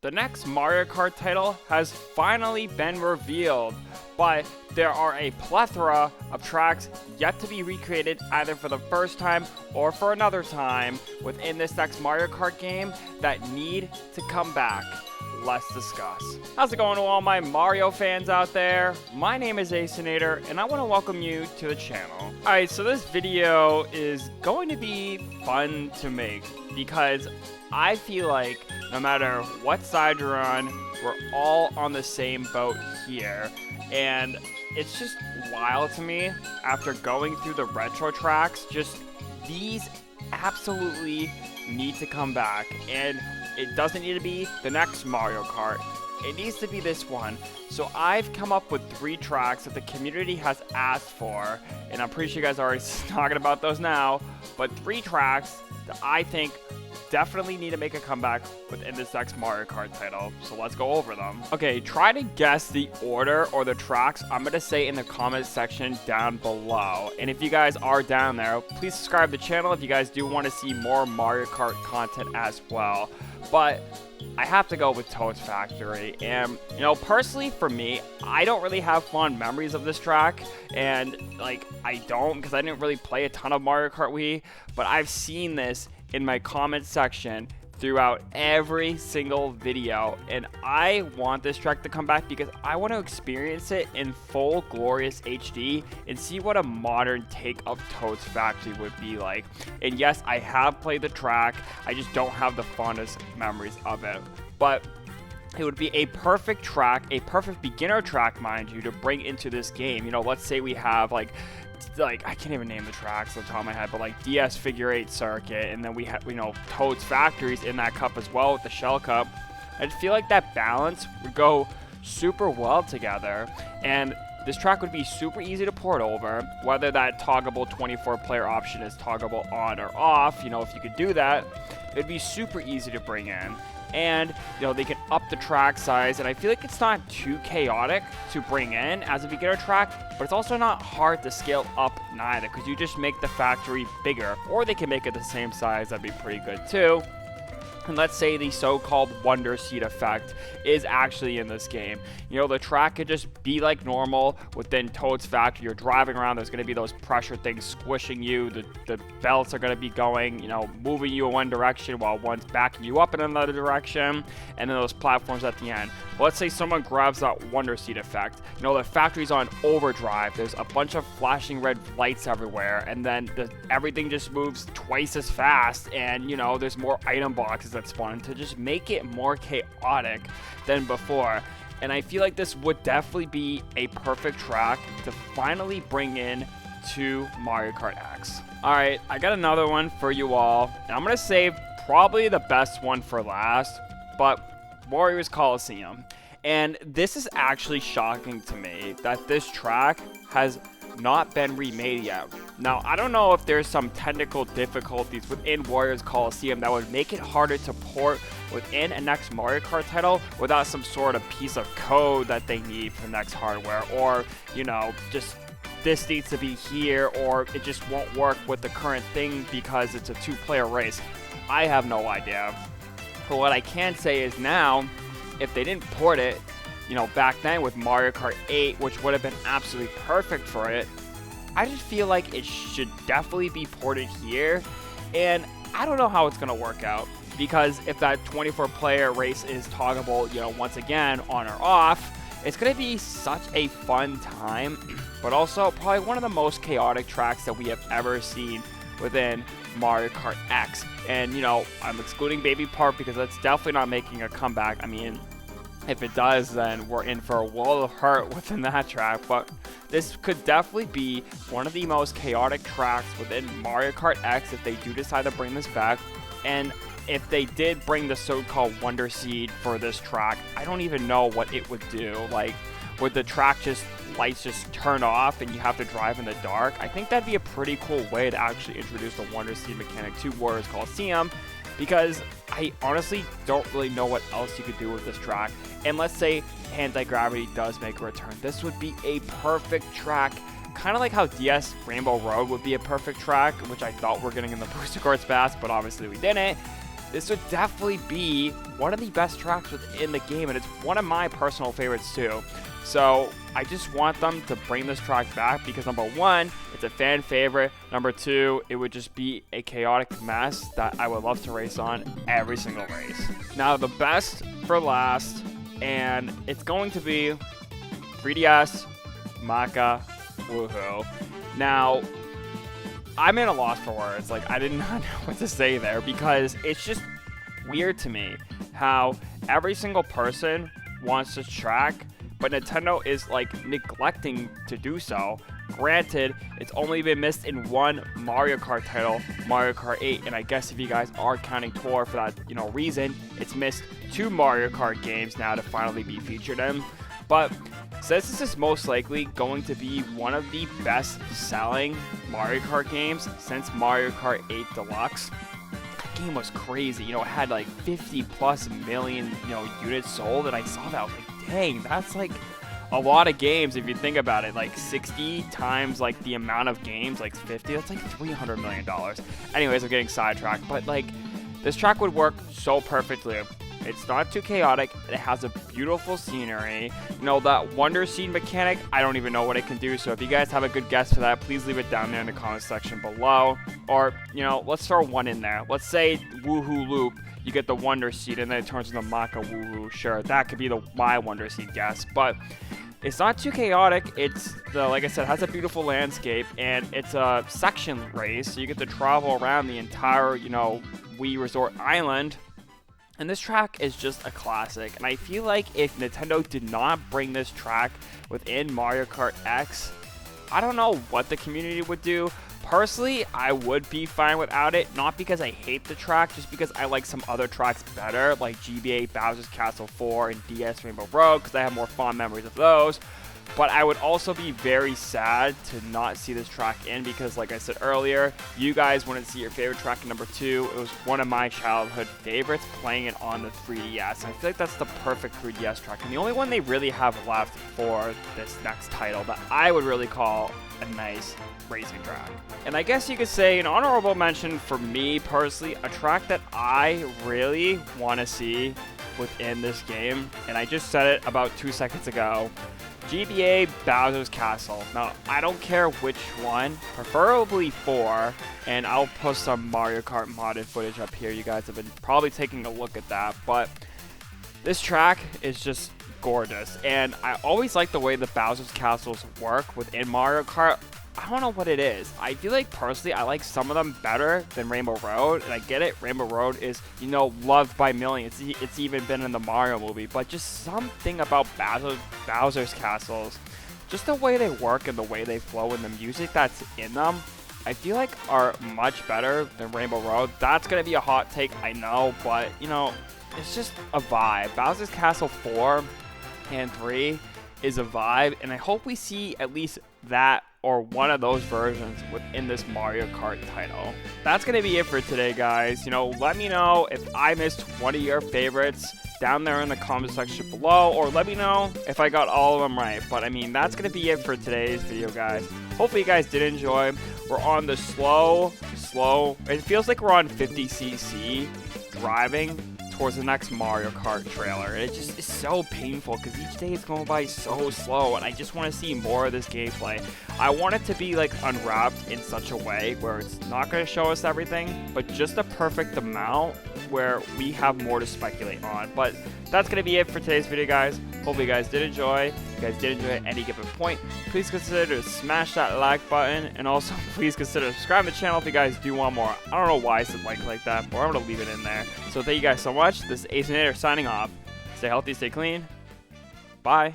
The next Mario Kart title has finally been revealed, but there are a plethora of tracks yet to be recreated either for the first time or for another time within this next Mario Kart game that need to come back. Let's discuss. How's it going to all my Mario fans out there? My name is Aceinator, and I want to welcome you to the channel. Alright, so this video is going to be fun to make because I feel like no matter what side you're on, we're all on the same boat here. And it's just wild to me after going through the retro tracks, just these absolutely need to come back. And it doesn't need to be the next Mario Kart. It needs to be this one. So I've come up with 3 tracks that the community has asked for, and I'm pretty sure you guys are already talking about those now, but 3 tracks that I think definitely need to make a comeback within this next Mario Kart title. So let's go over them. Okay, try to guess the order or the tracks I'm going to say in the comment section down below. And if you guys are down there, please subscribe to the channel if you guys do want to see more Mario Kart content as well. But I have to go with Toad's Factory, and you know, personally for me, I don't really have fond memories of this track, and like I don't because I didn't really play a ton of Mario Kart Wii, but I've seen this in my comment section throughout every single video, and I want this track to come back because I want to experience it in full glorious HD and see what a modern take of Toad's Factory would be like. And yes, I have played the track, I just don't have the fondest memories of it, but it would be a perfect track, a perfect beginner track, mind you, to bring into this game. You know, let's say we have like I can't even name the tracks off the top of my head, but like DS Figure 8 Circuit, and then we have, you know, Toad's Factories in that cup as well with the Shell Cup. I feel like that balance would go super well together, and this track would be super easy to port over, whether that toggleable 24-player option is toggleable on or off. You know, if you could do that, it'd be super easy to bring in. And, you know, they can up the track size, and I feel like it's not too chaotic to bring in as a beginner track, but it's also not hard to scale up neither, because you just make the factory bigger, or they can make it the same size. That'd be pretty good too. And let's say the so-called Wonder Seed effect is actually in this game. You know, the track could just be like normal within Toad's Factory. You're driving around, there's going to be those pressure things squishing you. The belts are going to be going, you know, moving you in one direction while one's backing you up in another direction. And then those platforms at the end. But let's say someone grabs that Wonder Seed effect. You know, the factory's on overdrive. There's a bunch of flashing red lights everywhere. And then everything just moves twice as fast. And, you know, there's more item boxes that spawn to just make it more chaotic than before. And I feel like this would definitely be a perfect track to finally bring in to Mario Kart X. Alright, I got another one for you all, and I'm going to save probably the best one for last, but Warriors Coliseum. And this is actually shocking to me that this track has not been remade yet. Now, I don't know if there's some technical difficulties within Warriors Coliseum that would make it harder to port within a next Mario Kart title without some sort of piece of code that they need for next hardware, or, you know, just this needs to be here, or it just won't work with the current thing because it's a 2-player race. I have no idea. But what I can say is now, if they didn't port it, you know, back then with Mario Kart 8, which would have been absolutely perfect for it, I just feel like it should definitely be ported here. And I don't know how it's going to work out, because if that 24-player race is toggleable, you know, once again, on or off, it's going to be such a fun time, but also probably one of the most chaotic tracks that we have ever seen within Mario Kart X. And, you know, I'm excluding Baby Park because that's definitely not making a comeback. I mean, if it does, then we're in for a world of hurt within that track. But this could definitely be one of the most chaotic tracks within Mario Kart X if they do decide to bring this back. And if they did bring the so-called Wonder Seed for this track, I don't even know what it would do. Like, would the track just lights just turn off and you have to drive in the dark? I think that'd be a pretty cool way to actually introduce the Wonder Seed mechanic to Warriors Coliseum, because I honestly don't really know what else you could do with this track. And let's say anti-gravity does make a return, this would be a perfect track, kind of like how DS Rainbow Road would be a perfect track, which I thought we're getting in the Booster Course Pass, but obviously we didn't. this would definitely be one of the best tracks within the game, and it's one of my personal favorites too. So I just want them to bring this track back because number one, it's a fan favorite. Number two, it would just be a chaotic mess that I would love to race on every single race. Now the best for last, and it's going to be 3DS MAAWoohoo. Now, I'm at a loss for words. Like, I did not know what to say there because it's just weird to me how every single person wants this track, but Nintendo is like neglecting to do so. Granted, it's only been missed in one Mario Kart title, Mario Kart 8, and I guess if you guys are counting Tour for that, reason, it's missed 2 Mario Kart games now to finally be featured in. But since this is most likely going to be one of the best selling Mario Kart games since Mario Kart 8 Deluxe, that game was crazy. It had like 50 plus million, units sold, and I saw that, I was like, dang, that's like a lot of games if you think about it. Like 60 times like the amount of games, like 50, that's like $300 million. Anyways, I'm getting sidetracked, but like this track would work so perfectly. It's not too chaotic. It has a beautiful scenery. That Wonder Seed mechanic, I don't even know what it can do. So if you guys have a good guess for that, please leave it down there in the comment section below. Or, let's throw one in there. Let's say Woohoo Loop, you get the Wonder Seed and then it turns into MAAWoohoo. Sure, that could be my Wonder Seed guess. But it's not too chaotic. It's, like I said, has a beautiful landscape. And it's a section race. So you get to travel around the entire, Wii Resort Island. And this track is just a classic, and I feel like if Nintendo did not bring this track within Mario Kart X, I don't know what the community would do. Personally, I would be fine without it, not because I hate the track, just because I like some other tracks better, like GBA Bowser's Castle 4 and DS Rainbow Road, because I have more fond memories of those. But I would also be very sad to not see this track in because, like I said earlier, you guys wanted to see your favorite track in number 2. It was one of my childhood favorites, playing it on the 3DS. And I feel like that's the perfect 3DS track. And the only one they really have left for this next title that I would really call a nice racing track. And I guess you could say an honorable mention for me personally, a track that I really want to see within this game. And I just said it about 2 seconds ago. GBA Bowser's Castle. Now, I don't care which one, preferably 4, and I'll post some Mario Kart modded footage up here. You guys have been probably taking a look at that, but this track is just gorgeous, and I always like the way the Bowser's Castles work within Mario Kart. I don't know what it is. I feel like personally I like some of them better than Rainbow Road, and I get it. Rainbow Road is, loved by millions. It's even been in the Mario movie, but just something about Bowser's Castles, just the way they work and the way they flow and the music that's in them, I feel like are much better than Rainbow Road. That's going to be a hot take, I know, but, it's just a vibe. Bowser's Castle 4 and 3 is a vibe, and I hope we see at least that or one of those versions within this Mario Kart title. That's going to be it for today, guys. Let me know if I missed one of your favorites down there in the comment section below, or let me know if I got all of them right. But, that's going to be it for today's video, guys. Hopefully you guys did enjoy. We're on the slow, it feels like we're on 50cc driving towards the next Mario Kart trailer. It just is so painful because each day it's going by so slow, and I just want to see more of this gameplay. I want it to be like unwrapped in such a way where it's not going to show us everything, but just a perfect amount where we have more to speculate on. But that's going to be it for today's video, guys. Hopefully you guys did enjoy. If you guys did enjoy at any given point, please consider to smash that like button, and also please consider subscribing to the channel if you guys do want more. I don't know why I said like that, but I'm going to leave it in there. So thank you guys so much. This is Ace signing off. Stay healthy, stay clean. Bye.